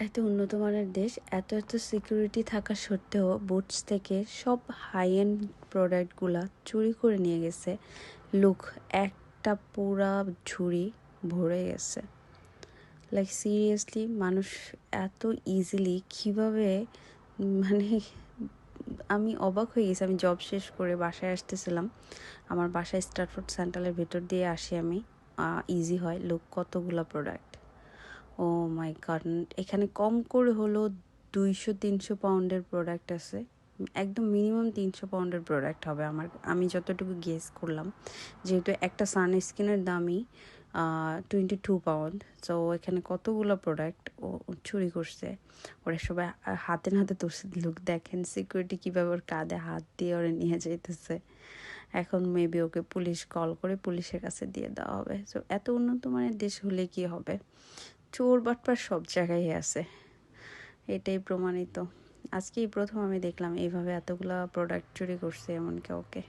এত উন্নত মানের দেশ, এত সিকিউরিটি থাকা সত্ত্বেও বুটস থেকে সব হাই এন্ড প্রোডাক্টগুলা চুরি করে নিয়ে গেছে। লুক, একটা পুরা ঝুড়ি ভরে গেছে। লাইক সিরিয়াসলি, মানুষ এত ইজিলি কিভাবে, মানে আমি অবাক হয়ে গেছি। আমি জব শেষ করে বাসায় আসতেছিলাম, আমার বাসায় স্ট্রাটফোর্ড সেন্ট্রালের ভেতর দিয়ে আসি আমি। ইজি হয়, লুক কতগুলা প্রোডাক্ট। ও মাই গড, এখানে কম করে হলো 200-300 পাউন্ডের প্রোডাক্ট আছে। একদম মিনিমাম 300 পাউন্ডের প্রোডাক্ট হবে আমি যতটুকু গেস করলাম, যেহেতু একটা সানস্ক্রিনের দামই 22 পাউন্ড। তো এখানে কতগুলো প্রোডাক্ট ও চুরি করছে। ওরা সবাই হাতে নাতে তুলছে। লুক দেখেন সিকিউরিটি কীভাবে ওর কাঁধে হাত দিয়ে ওরা নিয়ে যাইতেছে। এখন মেবি ওকে পুলিশ কল করে পুলিশের কাছে দিয়ে দেওয়া হবে। তো এত উন্নত মানের দেশ হলে কি হবে, চোর বাটপার সব জায়গায় আছে, এটাই প্রমাণিত। আজকেই প্রথম আমি দেখলাম এইভাবে এতগুলা প্রোডাক্ট চুরি করছে এমন কাউকে।